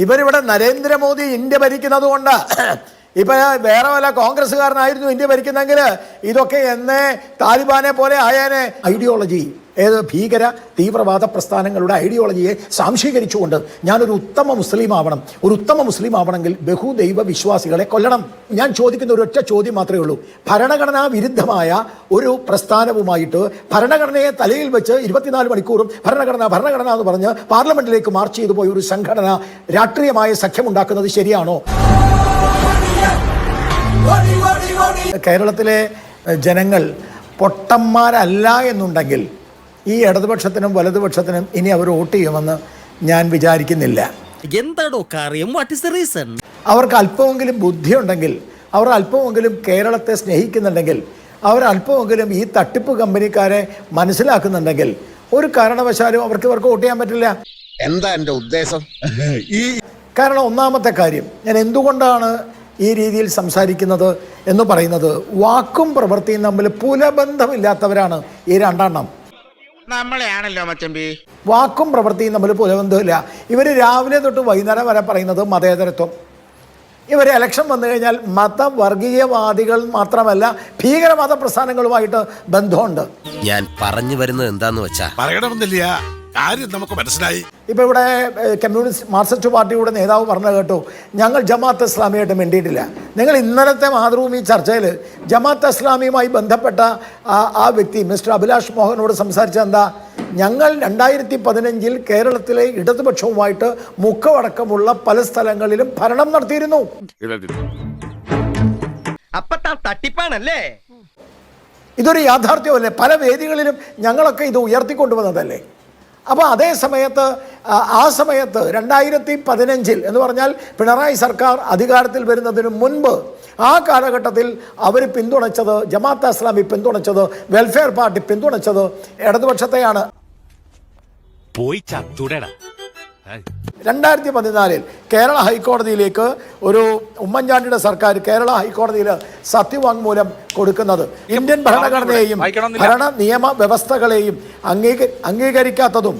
ഇവരിവിടെ നരേന്ദ്രമോദി ഇന്ത്യ ഭരിക്കുന്നത് കൊണ്ട് ഇപ്പൊ വേറെ വല്ല കോൺഗ്രസ്സുകാരനായിരുന്നു ഇന്ത്യ ഭരിക്കുന്നെങ്കിൽ ഇതൊക്കെ എന്നേ താലിബാനെ പോലെ ആയാനെ. ഐഡിയോളജി, ഏത് ഭീകര തീവ്രവാദ പ്രസ്ഥാനങ്ങളുടെ ഐഡിയോളജിയെ സാംശീകരിച്ചുകൊണ്ട് ഞാനൊരു ഉത്തമ മുസ്ലിം ആവണം. ഒരു ഉത്തമ മുസ്ലിം ആവണമെങ്കിൽ ബഹുദൈവ വിശ്വാസികളെ കൊല്ലണം. ഞാൻ ചോദിക്കുന്ന ഒരൊറ്റ ചോദ്യം മാത്രമേ ഉള്ളൂ. ഭരണഘടനാ വിരുദ്ധമായ ഒരു പ്രസ്ഥാനവുമായിട്ട് ഭരണഘടനയെ തലയിൽ വെച്ച് 24 മണിക്കൂറും ഭരണഘടന എന്ന് പറഞ്ഞ് പാർലമെന്റിലേക്ക് മാർച്ച് ചെയ്തു പോയ ഒരു സംഘടന രാഷ്ട്രീയമായ സഖ്യമുണ്ടാക്കുന്നത് ശരിയാണോ? കേരളത്തിലെ ജനങ്ങൾ പൊട്ടന്മാരല്ല എന്നുണ്ടെങ്കിൽ ഈ ഇടതുപക്ഷത്തിനും വലതുപക്ഷത്തിനും ഇനി അവർ വോട്ട് ചെയ്യുമെന്ന് ഞാൻ വിചാരിക്കുന്നില്ല. എന്താണോ കാര്യം? What is the reason? അവർക്ക് അല്പമെങ്കിലും ബുദ്ധിയുണ്ടെങ്കിൽ, അവർ അല്പമെങ്കിലും കേരളത്തെ സ്നേഹിക്കുന്നുണ്ടെങ്കിൽ, അവർ അല്പമെങ്കിലും ഈ തട്ടിപ്പ് കമ്പനിക്കാരെ മനസ്സിലാക്കുന്നുണ്ടെങ്കിൽ ഒരു കാരണവശാലും ഇവർക്ക് വോട്ട് ചെയ്യാൻ പറ്റില്ല. എന്താ എൻ്റെ ഉദ്ദേശം? കാരണം ഒന്നാമത്തെ കാര്യം, ഞാൻ എന്തുകൊണ്ടാണ് ഈ രീതിയിൽ സംസാരിക്കുന്നത് എന്ന് പറയുന്നത്, വാക്കും പ്രവൃത്തിയും തമ്മിൽ പുലബന്ധമില്ലാത്തവരാണ് ഈ രണ്ടെണ്ണം. നമ്മളെയാണല്ലോ മച്ചമ്പി. വാക്കും പ്രവൃത്തിയും തമ്മിൽ പുലബന്ധമില്ല. ഇവർ രാവിലെ തൊട്ട് വൈകുന്നേരം വരെ പറയുന്നത് മതേതരത്വം. ഇവർ ഇലക്ഷൻ വന്നു കഴിഞ്ഞാൽ മതവർഗീയവാദികൾ മാത്രമല്ല ഭീകരവാദ പ്രസ്ഥാനങ്ങളുമായിട്ട് ബന്ധമുണ്ട്. ഞാൻ പറഞ്ഞു വരുന്നത് എന്താന്ന് വെച്ചാ പറയണമെന്നില്ല, കാര്യം നമുക്ക് മനസ്സിലായി. ഇപ്പൊ ഇവിടെ കമ്മ്യൂണിസ്റ്റ് മാർക്സിസ്റ്റ് പാർട്ടിയുടെ നേതാവ് പറഞ്ഞു കേട്ടോ, ഞങ്ങൾ ജമാഅത്ത് ഇസ്ലാമിയായിട്ട് മിണ്ടിയിട്ടില്ല. നിങ്ങൾ ഇന്നലത്തെ മാതൃഭൂമി ചർച്ചയിൽ ജമാഅത്ത് ഇസ്ലാമിയുമായി ബന്ധപ്പെട്ട ആ വ്യക്തി മിസ്റ്റർ അഭിലാഷ് മോഹനോട് സംസാരിച്ചത് എന്താ? ഞങ്ങൾ 2015 കേരളത്തിലെ ഇടതുപക്ഷവുമായിട്ട് മുഖമടക്കമുള്ള പല സ്ഥലങ്ങളിലും ഭരണം നടത്തിയിരുന്നു. തട്ടിപ്പാണല്ലേ? ഇതൊരു യാഥാർത്ഥ്യമല്ലേ? പല വേദികളിലും ഞങ്ങളൊക്കെ ഇത് ഉയർത്തിക്കൊണ്ടുവന്നതല്ലേ? അപ്പോൾ അതേ സമയത്ത് ആ സമയത്ത് 2015 എന്ന് പറഞ്ഞാൽ പിണറായി സർക്കാർ അധികാരത്തിൽ വരുന്നതിന് മുൻപ് ആ കാലഘട്ടത്തിൽ അവർ പിന്തുണച്ചത്, ജമാഅത്ത് ഇസ്ലാമി പിന്തുണച്ചത്, വെൽഫെയർ പാർട്ടി പിന്തുണച്ചത് ഇടതുപക്ഷത്തെയാണ്. 2014 കേരള ഹൈക്കോടതിയിലേക്ക് ഒരു ഉമ്മൻചാണ്ടിയുടെ സർക്കാർ കേരള ഹൈക്കോടതിയിൽ സത്യവാങ്മൂലം കൊടുക്കുന്നത് ഇന്ത്യൻ ഭരണഘടനയെയും ഭരണ നിയമ വ്യവസ്ഥകളെയും അംഗീകരിക്കാത്തതും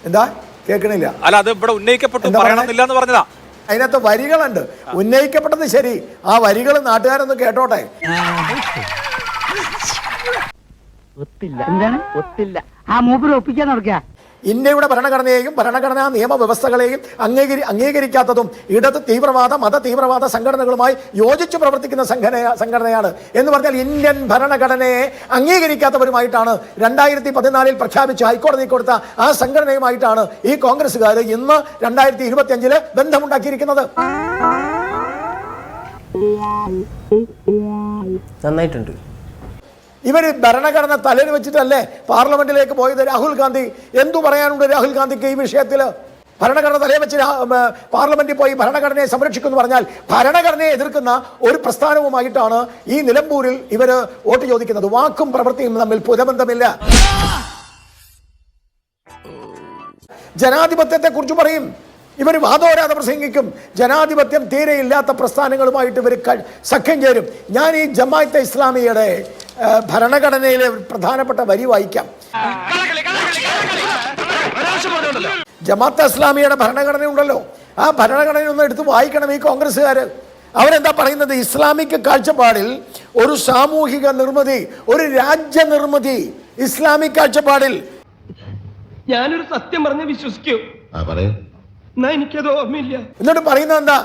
എന്താ കേൾക്കണില്ല? അല്ല, അത് ഇവിടെ ഉന്നയിക്കപ്പെട്ടു പറയണമെന്നില്ല എന്ന് പറഞ്ഞതാ. അതിനകത്ത് വരികളുണ്ട്. ഉന്നയിക്കപ്പെട്ടത് ശരി, ആ വരികൾ നാട്ടുകാരൊന്ന് കേട്ടോട്ടെ. ഇന്ത്യയുടെ ഭരണഘടനയെയും ഭരണഘടനാ നിയമവ്യവസ്ഥകളെയും അംഗീകരിക്കാത്തതും ഇടത് തീവ്രവാദ മത തീവ്രവാദ സംഘടനകളുമായി യോജിച്ച് പ്രവർത്തിക്കുന്ന സംഘടനയാണ് എന്ന് പറഞ്ഞാൽ ഇന്ത്യൻ ഭരണഘടനയെ അംഗീകരിക്കാത്തവരുമായിട്ടാണ് 2014 പ്രഖ്യാപിച്ച് ഹൈക്കോടതി കൊടുത്ത ആ സംഘടനയുമായിട്ടാണ് ഈ കോൺഗ്രസ്സുകാർ ഇന്ന് 2025 ബന്ധമുണ്ടാക്കിയിരിക്കുന്നത്. നന്നായിട്ടുണ്ട്. ഇവർ ഭരണഘടന തലയിൽ വെച്ചിട്ടല്ലേ പാർലമെന്റിലേക്ക് പോയത്? രാഹുൽ ഗാന്ധി എന്തു പറയാനുണ്ട് രാഹുൽ ഗാന്ധിക്ക് ഈ വിഷയത്തിൽ? ഭരണഘടന തലയിൽ വെച്ച് പാർലമെന്റിൽ പോയി ഭരണഘടനയെ സംരക്ഷിക്കുമെന്ന് പറഞ്ഞാൽ ഭരണഘടനയെ എതിർക്കുന്ന ഒരു പ്രസ്ഥാനവുമായിട്ടാണ് ഈ നിലമ്പൂരിൽ ഇവർ വോട്ട് ചോദിക്കുന്നത്. വാക്കും പ്രവൃത്തിയും തമ്മിൽ പുലബന്ധമില്ല. ജനാധിപത്യത്തെ കുറിച്ച് പറയും, ഇവർ വാദോരാതെ പ്രസംഗിക്കും. ജനാധിപത്യം തീരെയില്ലാത്ത പ്രസ്ഥാനങ്ങളുമായിട്ട് ഇവർ സഖ്യം ചേരും. ഞാൻ ഈ ജമാഅത്തെ ഇസ്ലാമിയുടെ ഭരണഘടനയിലെ പ്രധാനപ്പെട്ട വരി വായിക്കാം. ജമാഅത്തെ ഇസ്ലാമിയുടെ ഭരണഘടന ഉണ്ടല്ലോ, ആ ഭരണഘടനയൊന്ന് എടുത്ത് വായിക്കണം ഈ കോൺഗ്രസ്സുകാർ. അവരെന്താ പറയുന്നത്? ഇസ്ലാമിക് കാഴ്ചപ്പാടിൽ ഒരു സാമൂഹിക നിർമ്മിതി, ഒരു രാജ്യ നിർമ്മിതി ഇസ്ലാമിക് കാഴ്ചപ്പാടിൽ. ഞാനൊരു സത്യം പറഞ്ഞ് വിശ്വസിക്കൂ, എനിക്കത് ഓർമ്മയില്ല. എന്നിട്ട് പറയുന്നത് എന്താ?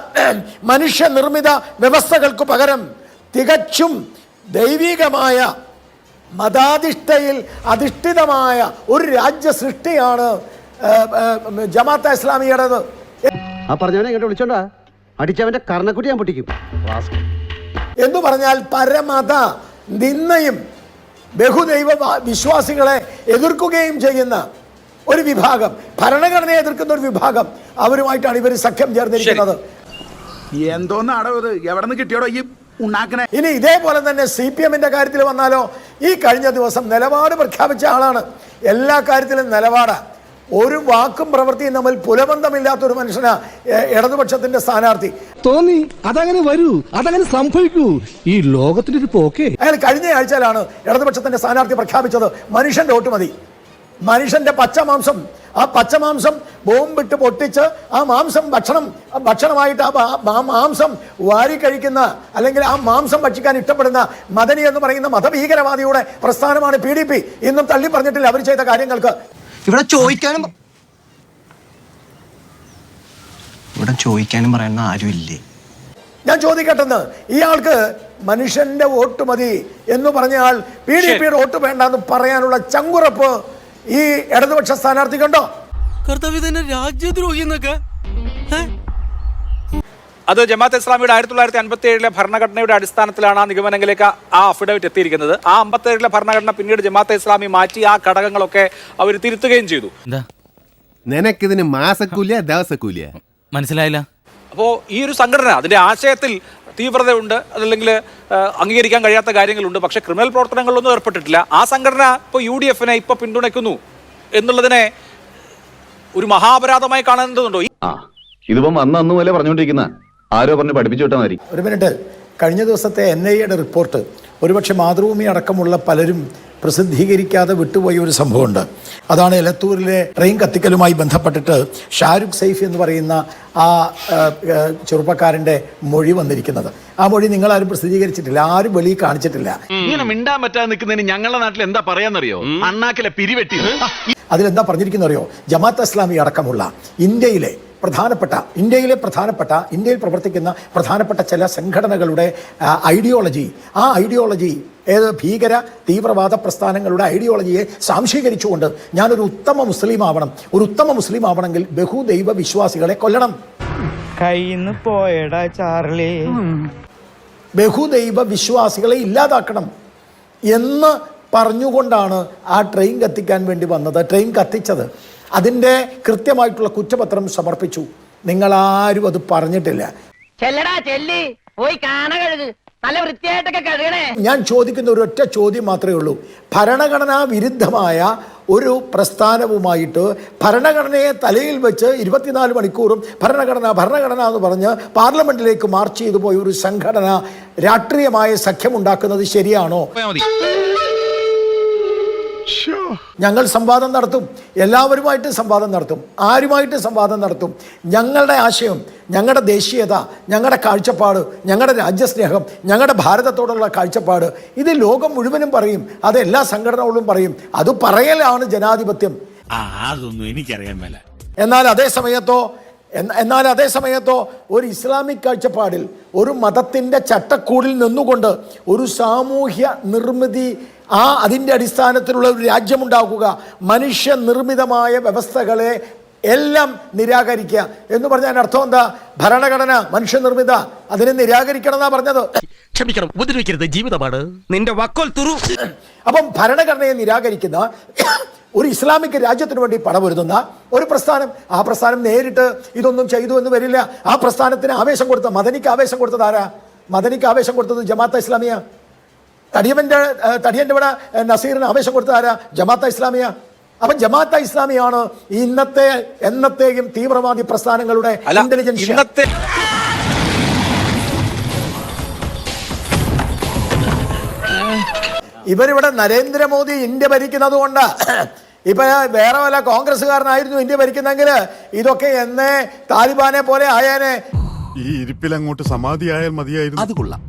മനുഷ്യ നിർമ്മിത വ്യവസ്ഥകൾക്ക് പകരം തികച്ചും ദൈവികമായ മതാധിഷ്ഠയിൽ അധിഷ്ഠിതമായ ഒരു രാജ്യ സൃഷ്ടിയാണ് ജമാഅത്തെ ഇസ്ലാമിയുടേത്. എന്ന് പറഞ്ഞാൽ പരമത നിന്ദയും ബഹുദൈവ വിശ്വാസികളെ എതിർക്കുകയും ചെയ്യുന്ന ഒരു വിഭാഗം, ഭരണഘടനയെ എതിർക്കുന്ന ഒരു വിഭാഗം, അവരുമായിട്ടാണ് ഇവർ സഖ്യം ചേർന്നിരിക്കുന്നത്. എന്തോന്നാടോ ഇത്? എവിടെ നിന്ന് കിട്ടിയോടോ ഈ ഉണ്ടാക്കണേ? ഇനി ഇതേപോലെ തന്നെ CPM-ന്റെ കാര്യത്തിൽ വന്നാലോ, ഈ കഴിഞ്ഞ ദിവസം നിലപാട് പ്രഖ്യാപിച്ച ആളാണ്. എല്ലാ കാര്യത്തിലും നിലപാടാണ്. ഒരു വാക്കും പ്രവൃത്തിയും തമ്മിൽ പുലബന്ധമില്ലാത്ത ഒരു മനുഷ്യനാ ഇടതുപക്ഷത്തിന്റെ സ്ഥാനാർത്ഥി. തോന്നി അതങ്ങനെ വരൂ, അതങ്ങനെ സംഭവിക്കൂ, ഈ ലോകത്തിന്റെ ഒരു പോക്കേ. അയാൾ കഴിഞ്ഞ ആഴ്ചയിലാണ് ഇടതുപക്ഷത്തിന്റെ സ്ഥാനാർത്ഥി പ്രഖ്യാപിച്ചത്. മനുഷ്യന്റെ വോട്ട് മതി, മനുഷ്യന്റെ പച്ചമാംസം ആ പച്ചമാംസം ബോംബിട്ട് പൊട്ടിച്ച് ആ മാംസം ഭക്ഷണമായിട്ട് ആ മാംസം വാരി കഴിക്കുന്ന, അല്ലെങ്കിൽ ആ മാംസം ഭക്ഷിക്കാൻ ഇഷ്ടപ്പെടുന്ന മദനി എന്ന് പറയുന്ന മതഭീകരവാദിയുടെ പ്രസ്ഥാനമാണ് PDP. ഇന്നും തള്ളി പറഞ്ഞിട്ടില്ല അവർ ചെയ്ത കാര്യങ്ങൾക്ക്. ഇവിടെ ചോദിക്കാനും പറയുന്ന ആരുമില്ലേ? ഞാൻ ചോദിക്കട്ടെന്ന്, ഇയാൾക്ക് മനുഷ്യന്റെ വോട്ട് മതി എന്ന് പറഞ്ഞാൽ PDPയുടെ വോട്ട് വേണ്ടെന്ന് പറയാനുള്ള ചങ്കുറപ്പ് ഈ ഇടതുപക്ഷ സ്ഥാനാർത്ഥിക്കുണ്ടോ? രാജ്യദ്രോഹി എന്നൊക്കെ അത് ജമാഅത്ത് ഇസ്ലാമിയുടെ 1957 ഭരണഘടനയുടെ അടിസ്ഥാനത്തിലാണ് ആ നിഗമനങ്ങളിലേക്ക് ആ അഫിഡവിറ്റ് എത്തിയിരിക്കുന്നത്. ആ 57 ഭരണഘടന പിന്നീട് ജമാഅത്ത് ഇസ്ലാമി മാറ്റി ആ ഘടകങ്ങളൊക്കെ അവർ തിരുത്തുകയും ചെയ്തു. നിനക്കിതിന് മാസക്കൂലിയ ദിവസക്കൂലിയ മനസ്സിലായില്ല. അപ്പോൾ ഈ ഒരു സംഘടന അതിന്റെ ആശയത്തിൽ തീവ്രതയുണ്ട്, അതല്ലെങ്കിൽ അംഗീകരിക്കാൻ കഴിയാത്ത കാര്യങ്ങളുണ്ട്. പക്ഷേ ക്രിമിനൽ പ്രവർത്തനങ്ങളിലൊന്നും ഏർപ്പെട്ടിട്ടില്ല. ആ സംഘടന ഇപ്പോൾ UDF-നെ ഇപ്പോൾ പിന്തുണയ്ക്കുന്നു എന്നുള്ളതിനെ ഒരു മഹാപരാധമായി കാണേണ്ടതുണ്ടോ? ഇതിപ്പം അന്ന് പോലെ പറഞ്ഞുകൊണ്ടിരിക്കുന്ന ആരോ പറഞ്ഞ് പഠിപ്പിച്ചു വിട്ടാൽ മതി. ഒരു മിനിറ്റ്. കഴിഞ്ഞ ദിവസത്തെ NIAയുടെ റിപ്പോർട്ട് ഒരുപക്ഷെ മാതൃഭൂമി അടക്കമുള്ള പലരും പ്രസിദ്ധീകരിക്കാതെ വിട്ടുപോയ ഒരു സംഭവമുണ്ട്. അതാണ് എലത്തൂരിലെ ട്രെയിൻ കത്തിക്കലുമായി ബന്ധപ്പെട്ടിട്ട് ഷാരുഖ് സൈഫ് എന്ന് പറയുന്ന ആ ചെറുപ്പക്കാരൻ്റെ മൊഴി വന്നിരിക്കുന്നത്. ആ മൊഴി നിങ്ങളാരും പ്രസിദ്ധീകരിച്ചിട്ടില്ല, ആരും വെളിയിൽ കാണിച്ചിട്ടില്ല. ഇങ്ങനെ മിണ്ടാൻ പറ്റാതെ നിൽക്കുന്നതിന് ഞങ്ങളുടെ നാട്ടിൽ എന്താ പറയാന്നറിയോ? അണ്ണാക്കിലെ പിരിവെട്ടി. അതിലെന്താ പറഞ്ഞിരിക്കുന്നറിയോ? ജമാഅത്ത് ഇസ്ലാമി അടക്കമുള്ള ഇന്ത്യയിൽ പ്രവർത്തിക്കുന്ന പ്രധാനപ്പെട്ട ചില സംഘടനകളുടെ ഐഡിയോളജി, ആ ഐഡിയോളജി ഭീകര തീവ്രവാദ പ്രസ്ഥാനങ്ങളുടെ ഐഡിയോളജിയെ സാംശീകരിച്ചുകൊണ്ട് ഞാനൊരു ഉത്തമ മുസ്ലിം ആവണം, ഒരു ഉത്തമ മുസ്ലിം ആവണമെങ്കിൽ ബഹുദൈവ വിശ്വാസികളെ കൊല്ലണം, കയ്യിന്ന് പോയടാ ചാർലി, ബഹുദൈവ വിശ്വാസികളെ ഇല്ലാതാക്കണം എന്ന് പറഞ്ഞുകൊണ്ടാണ് ആ ട്രെയിൻ കത്തിക്കാൻ വേണ്ടി വന്നത്, ട്രെയിൻ കത്തിച്ചത്. അതിൻ്റെ കൃത്യമായിട്ടുള്ള കുറ്റപത്രം സമർപ്പിച്ചു. നിങ്ങളാരും അത് പറഞ്ഞിട്ടില്ല. ഞാൻ ചോദിക്കുന്ന ഒരൊറ്റ ചോദ്യം മാത്രമേ ഉള്ളൂ. ഭരണഘടനാ വിരുദ്ധമായ ഒരു പ്രസ്ഥാനവുമായിട്ട് ഭരണഘടനയെ തലയിൽ വെച്ച് 24 മണിക്കൂറും ഭരണഘടന എന്ന് പറഞ്ഞ് പാർലമെന്റിലേക്ക് മാർച്ച് ചെയ്തു പോയ ഒരു സംഘടന രാഷ്ട്രീയമായ സഖ്യമുണ്ടാക്കുന്നത് ശരിയാണോ? ഞങ്ങൾ സംവാദം നടത്തും, എല്ലാവരുമായിട്ട് സംവാദം നടത്തും, ആരുമായിട്ട് സംവാദം നടത്തും. ഞങ്ങളുടെ ആശയം, ഞങ്ങളുടെ ദേശീയത, ഞങ്ങളുടെ കാഴ്ചപ്പാട്, ഞങ്ങളുടെ രാജ്യസ്നേഹം, ഞങ്ങളുടെ ഭാരതത്തോടുള്ള കാഴ്ചപ്പാട് ഇത് ലോകം മുഴുവനും പറയും, അത് എല്ലാ സംഘടനകളും പറയും. അത് പറയലാണ് ജനാധിപത്യം. അതൊന്നും എനിക്കറിയാൻ മേല. എന്നാൽ അതേ സമയത്തോ ഒരു ഇസ്ലാമിക് കാഴ്ചപ്പാടിൽ ഒരു മതത്തിൻ്റെ ചട്ടക്കൂടിൽ നിന്നുകൊണ്ട് ഒരു സാമൂഹ്യ നിർമ്മിതി, അതിൻ്റെ അടിസ്ഥാനത്തിലുള്ള ഒരു രാജ്യമുണ്ടാക്കുക, മനുഷ്യ നിർമ്മിതമായ വ്യവസ്ഥകളെ എല്ലാം നിരാകരിക്കുക എന്ന് പറഞ്ഞാൽ അർത്ഥം എന്താ? ഭരണഘടന മനുഷ്യനിർമ്മിത, അതിനെ നിരാകരിക്കണം എന്നാ പറഞ്ഞത്. ക്ഷമിക്കണം, ഉപദ്രവിക്കരുത്, ജീവിതമാണ്. നിന്റെ വക്കോൽ തുറു. അപ്പം ഭരണഘടനയെ നിരാകരിക്കുന്ന ഒരു ഇസ്ലാമിക് രാജ്യത്തിന് വേണ്ടി പടപൊരുതുന്ന ഒരു പ്രസ്ഥാനം, ആ പ്രസ്ഥാനം നേരിട്ട് ഇതൊന്നും ചെയ്തു എന്ന് വരില്ല. ആ പ്രസ്ഥാനത്തിന് ആവേശം കൊടുത്ത, മദനിക്ക് ആവേശം കൊടുത്തത് ആരാ? മദനിക്ക് ആവേശം കൊടുത്തത് ജമാഅത്ത് ഇസ്ലാമിയ. തടിയന്റെ ഇവിടെ നസീറിന് ആവേശം കൊടുത്തത് ആരാ? ജമാഅത്ത് ഇസ്ലാമിയ. അപ്പം ജമാഅത്ത് ഇസ്ലാമിയാണ് എന്നത്തെയും തീവ്രവാദി പ്രസ്ഥാനങ്ങളുടെ ഇന്റലിജൻസ്. ഇവരിവിടെ നരേന്ദ്രമോദി ഇന്ത്യ ഭരിക്കുന്നത് കൊണ്ട്, ഇപ്പൊ വേറെ വല്ല കോൺഗ്രസ്സുകാരനായിരുന്നു ഇന്ത്യ ഭരിക്കുന്നെങ്കിൽ ഇതൊക്കെ എന്നേ താലിബാനെ പോലെ ആയാനെ. ഈ ഇരിപ്പിൽ അങ്ങോട്ട് സമാധിയായാൽ മതിയായിരുന്നു. അത് കൊള്ളാം.